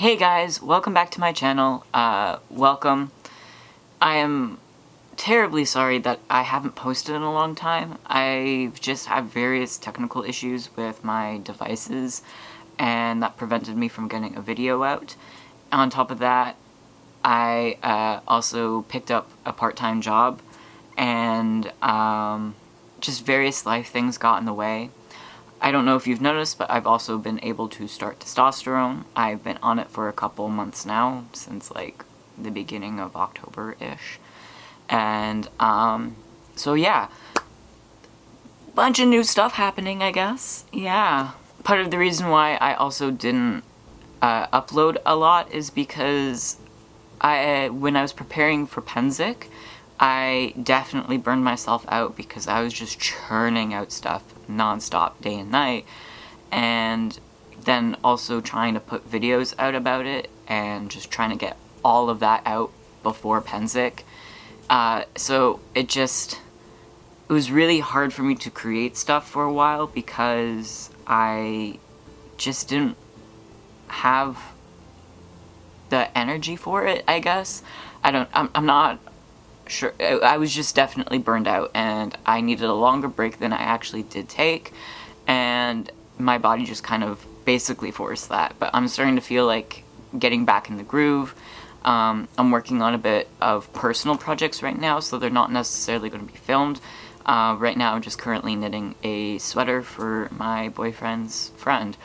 Hey guys, welcome back to my channel. Welcome. I am terribly sorry that I haven't posted in a long time. I've just had various technical issues with my devices, and that prevented me from getting a video out. On top of that, I also picked up a part-time job, and just various life things got in the way. I don't know if you've noticed, but I've also been able to start testosterone. I've been on it for a couple months now, since like the beginning of October-ish. And so yeah, bunch of new stuff happening, I guess. Yeah. Part of the reason why I also didn't upload a lot is because when I was preparing for Penzik, I definitely burned myself out because I was just churning out stuff non-stop day and night, and then also trying to put videos out about it and just trying to get all of that out before Penzik. So it was really hard for me to create stuff for a while because I just didn't have the energy for it, I guess. I'm not sure. I was just definitely burned out, and I needed a longer break than I actually did take, and my body just kind of basically forced that. But I'm starting to feel like getting back in the groove. I'm working on a bit of personal projects right now, so they're not necessarily going to be filmed. Right now I'm just currently knitting a sweater for my boyfriend's friend,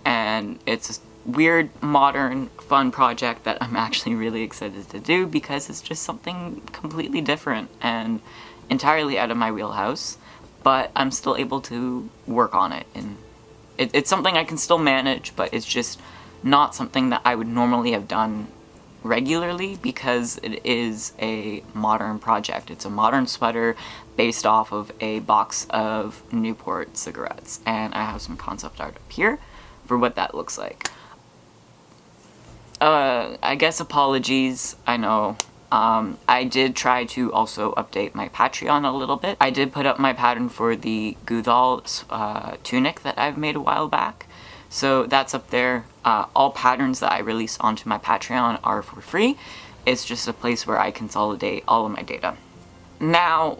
and it's weird, modern, fun project that I'm actually really excited to do because it's just something completely different and entirely out of my wheelhouse, but I'm still able to work on it, and it's something I can still manage, but it's just not something that I would normally have done regularly because it is a modern project. It's a modern sweater based off of a box of Newport cigarettes, and I have some concept art up here for what that looks like. I guess apologies, I know. I did try to also update my Patreon a little bit. I did put up my pattern for the Guthal tunic that I've made a while back. So that's up there. All patterns that I release onto my Patreon are for free. It's just a place where I consolidate all of my data. Now,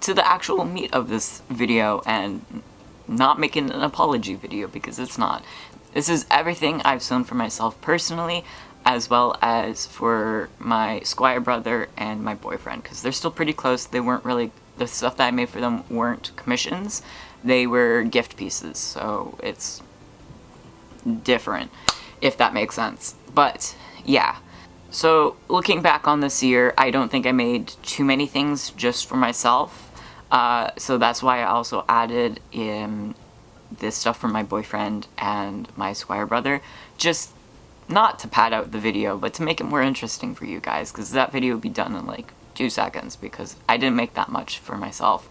to the actual meat of this video, and not making an apology video because it's not. This is everything I've sewn for myself personally, as well as for my squire brother and my boyfriend, because they're still pretty close. They weren't really, the stuff that I made for them weren't commissions, they were gift pieces, so it's different, if that makes sense. But yeah, so looking back on this year, I don't think I made too many things just for myself, so that's why I also added in this stuff for my boyfriend and my squire brother, just not to pad out the video, but to make it more interesting for you guys, because that video would be done in like 2 seconds, because I didn't make that much for myself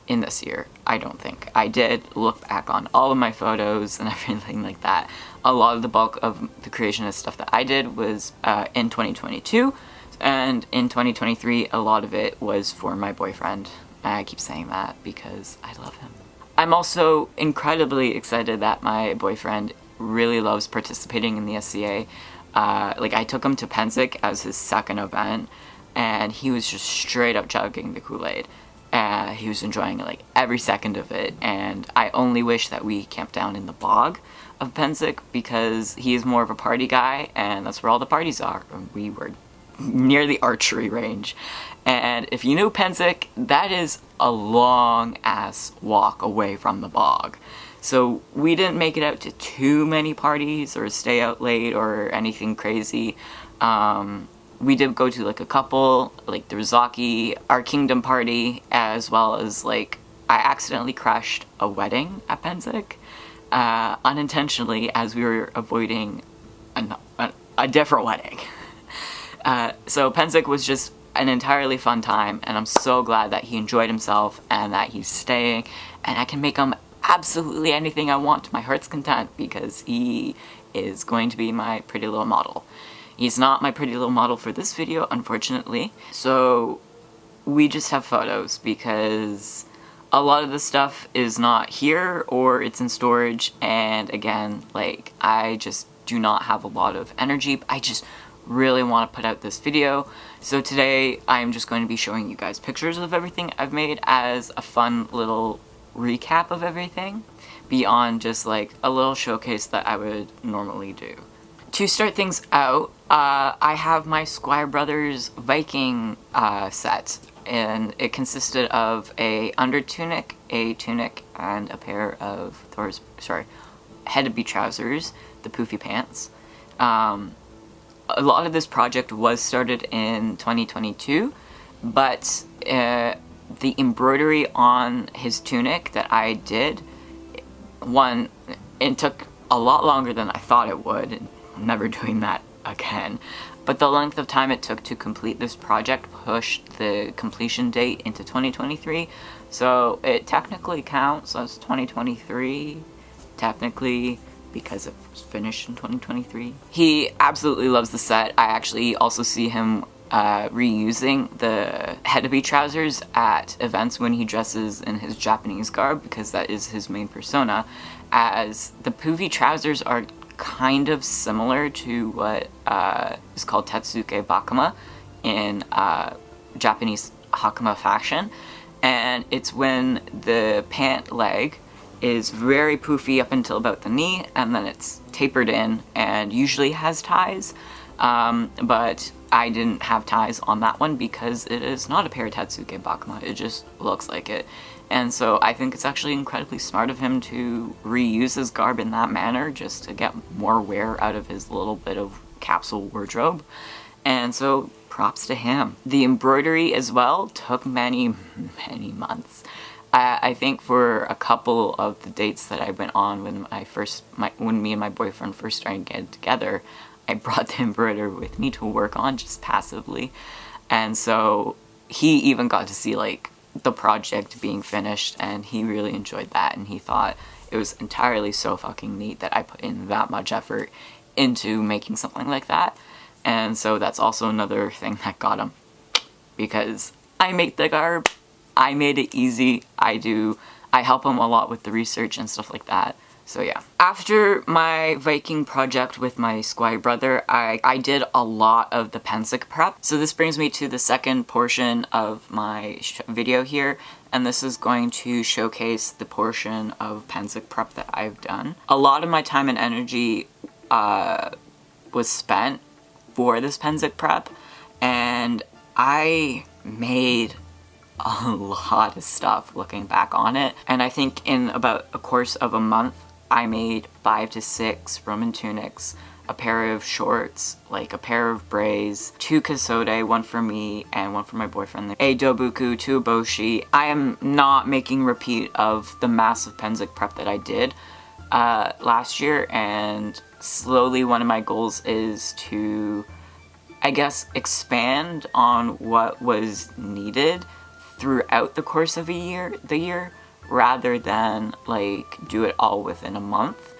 in this year, I don't think. I did look back on all of my photos and everything like that. A lot of the bulk of the creationist stuff that I did was in 2022, and in 2023 a lot of it was for my boyfriend. I keep saying that because I love him. I'm also incredibly excited that my boyfriend really loves participating in the SCA. Like, I took him to Penzik as his second event, and he was just straight up chugging the Kool-Aid. He was enjoying like every second of it, and I only wish that we camped down in the bog of Penzik because he is more of a party guy, and that's where all the parties are. We were near the archery range, and if you knew Penzik, that is a long ass walk away from the bog. So we didn't make it out to too many parties or stay out late or anything crazy. We did go to like a couple, like the Rizaki, our Kingdom party, as well as like I accidentally crashed a wedding at Penzik unintentionally as we were avoiding a different wedding. So Penzik was just an entirely fun time, and I'm so glad that he enjoyed himself and that he's staying, and I can make him absolutely anything I want to my heart's content because he is going to be my pretty little model. He's not my pretty little model for this video, unfortunately, so we just have photos because a lot of the stuff is not here or it's in storage, and again, like, I just do not have a lot of energy, but I just really want to put out this video. So today I'm just going to be showing you guys pictures of everything I've made as a fun little recap of everything, beyond just like a little showcase that I would normally do. To start things out, I have my Squire Brothers Viking set, and it consisted of a under tunic, a tunic, and a pair of head-to-be trousers, the poofy pants. A lot of this project was started in 2022, but the embroidery on his tunic that I did, it took a lot longer than I thought it would. I'm never doing that again. But the length of time it took to complete this project pushed the completion date into 2023. So it technically counts as 2023, technically, because it was finished in 2023. He absolutely loves the set. I actually also see him reusing the head-to-be trousers at events when he dresses in his Japanese garb, because that is his main persona, as the poofy trousers are kind of similar to what is called Tetsuke Bakama in Japanese Hakama fashion, and it's when the pant leg is very poofy up until about the knee, and then it's tapered in and usually has ties, but I didn't have ties on that one because it is not a pair of Tetsuke Bakama, it just looks like it. And so I think it's actually incredibly smart of him to reuse his garb in that manner, just to get more wear out of his little bit of capsule wardrobe. And so props to him. The embroidery as well took many, many months. I think for a couple of the dates that I went on when me and my boyfriend first started getting together, I brought the embroidery with me to work on just passively. And so he even got to see like the project being finished, and he really enjoyed that, and he thought it was entirely so fucking neat that I put in that much effort into making something like that. And so that's also another thing that got him, because I make the garb, I made it easy, I help him a lot with the research and stuff like that. So yeah. After my Viking project with my Squire brother, I did a lot of the Pensick prep. So this brings me to the second portion of my video here, and this is going to showcase the portion of Pensick prep that I've done. A lot of my time and energy was spent for this Pensick prep, and I made a lot of stuff looking back on it. And I think in about a course of a month, I made 5 to 6 Roman tunics, a pair of shorts, like a pair of braids, 2 kasode, one for me and one for my boyfriend, a dobuku, 2 boshi. I am not making repeat of the massive Pensick prep that I did last year, and slowly one of my goals is to, I guess, expand on what was needed throughout the course of the year, rather than like do it all within a month.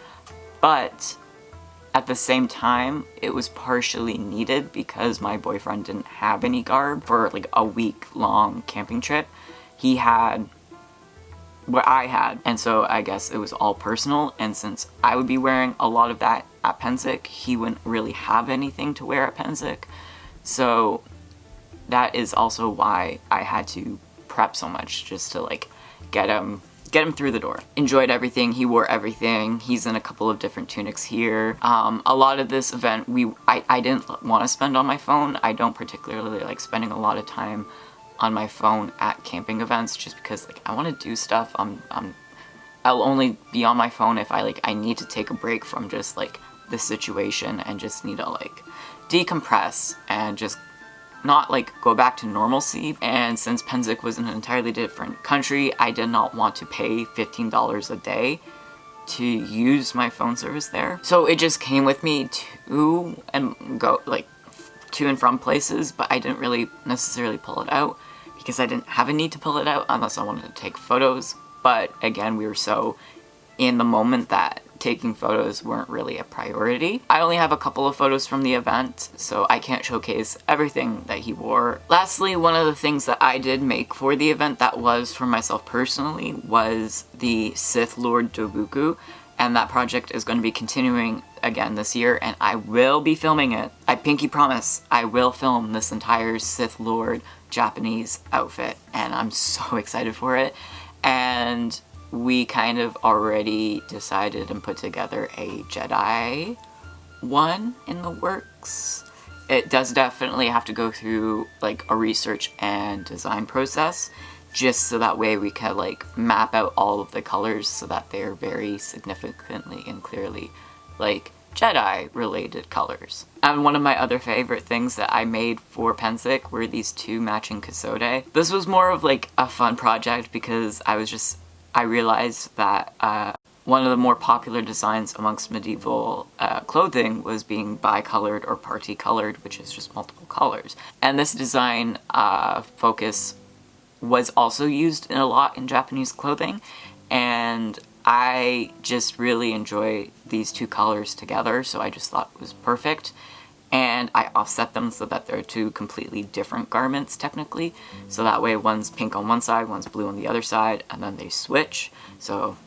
But at the same time, it was partially needed because my boyfriend didn't have any garb for like a week-long camping trip. He had what I had, and so I guess it was all personal, and since I would be wearing a lot of that at Pensick, he wouldn't really have anything to wear at Pensick. So that is also why I had to prep so much, just to like get him through the door. Enjoyed everything, he wore everything, he's in a couple of different tunics here. A lot of this event, I didn't want to spend on my phone. I don't particularly like spending a lot of time on my phone at camping events, just because like I want to do stuff. I'll only be on my phone if I need to take a break from just like the situation and just need to like decompress and just not like go back to normalcy. And since Pensick was in an entirely different country, I did not want to pay $15 a day to use my phone service there. So it just came with me to and from places, but I didn't really necessarily pull it out because I didn't have a need to pull it out unless I wanted to take photos. But again, we were so in the moment that taking photos weren't really a priority. I only have a couple of photos from the event, so I can't showcase everything that he wore. Lastly, one of the things that I did make for the event that was for myself personally was the Sith Lord Dobuku, and that project is going to be continuing again this year, and I will be filming it. I pinky promise I will film this entire Sith Lord Japanese outfit, and I'm so excited for it. And we kind of already decided and put together a Jedi one in the works. It does definitely have to go through like a research and design process, just so that way we can like map out all of the colors so that they're very significantly and clearly like Jedi related colors. And one of my other favorite things that I made for Pensick were these 2 matching kasode. This was more of like a fun project because I realized that one of the more popular designs amongst medieval clothing was being bicolored or parti-colored, which is just multiple colors. And this design focus was also used a lot in Japanese clothing, and I just really enjoy these 2 colors together, so I just thought it was perfect. And I offset them so that they're 2 completely different garments, technically. So that way one's pink on one side, one's blue on the other side, and then they switch. So,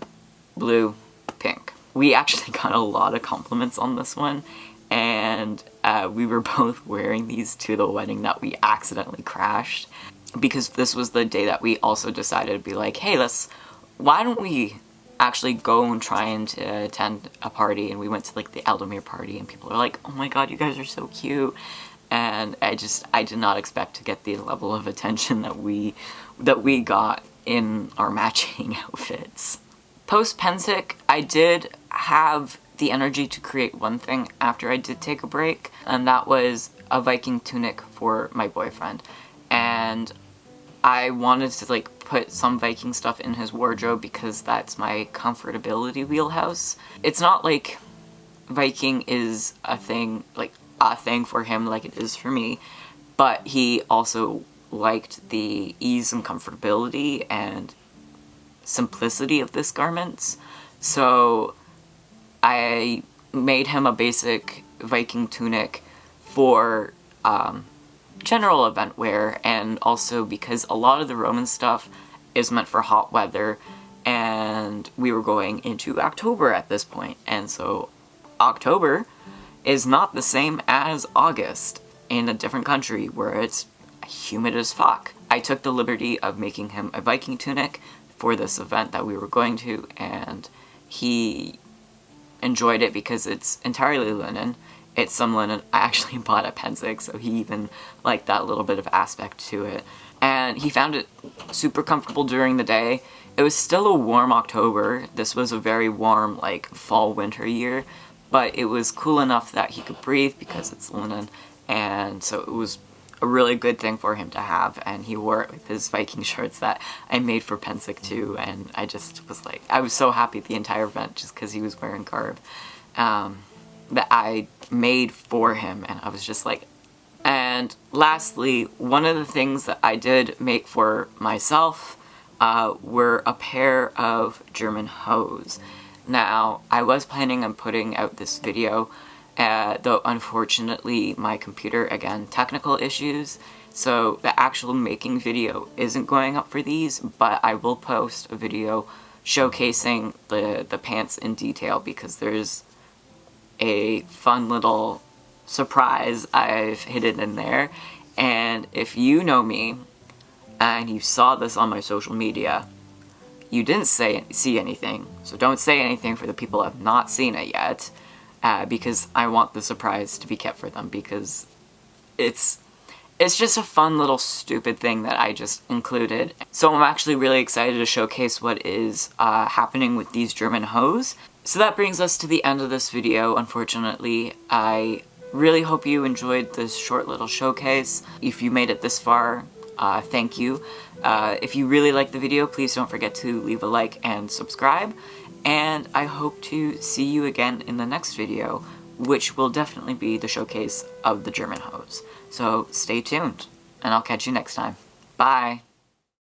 blue, pink. We actually got a lot of compliments on this one, and we were both wearing these to the wedding that we accidentally crashed. Because this was the day that we also decided to be like, hey, why don't we actually go and try and attend a party? And we went to like the Eldomir party, and people are like, oh my god, you guys are so cute. And I did not expect to get the level of attention that we got in our matching outfits. Post Pensick, I did have the energy to create one thing after I did take a break, and that was a Viking tunic for my boyfriend. And I wanted to like put some Viking stuff in his wardrobe because that's my comfortability wheelhouse. It's not like Viking is a thing for him like it is for me, but he also liked the ease and comfortability and simplicity of this garments. So I made him a basic Viking tunic for general event wear, and also because a lot of the Roman stuff is meant for hot weather, and we were going into October at this point, and so October is not the same as August in a different country where it's humid as fuck. I took the liberty of making him a Viking tunic for this event that we were going to, and he enjoyed it because it's entirely linen. It's some linen I actually bought at Pensick, so he even liked that little bit of aspect to it. And he found it super comfortable during the day. It was still a warm October. This was a very warm, like, fall-winter year, but it was cool enough that he could breathe because it's linen, and so it was a really good thing for him to have, and he wore it with his Viking shorts that I made for Pensick too, and I just was like, I was so happy the entire event just because he was wearing garb that I made for him, and I was just like. And lastly, one of the things that I did make for myself were a pair of German hose. Now, I was planning on putting out this video, though unfortunately my computer, again, technical issues, so the actual making video isn't going up for these, but I will post a video showcasing the pants in detail because there's a fun little surprise I've hidden in there. And if you know me and you saw this on my social media, you didn't see anything, so don't say anything for the people who have not seen it yet, because I want the surprise to be kept for them, because it's just a fun little stupid thing that I just included. So I'm actually really excited to showcase what is happening with these German hose. So that brings us to the end of this video, unfortunately. I really hope you enjoyed this short little showcase. If you made it this far, thank you. If you really liked the video, please don't forget to leave a like and subscribe. And I hope to see you again in the next video, which will definitely be the showcase of the German hose. So stay tuned, and I'll catch you next time. Bye!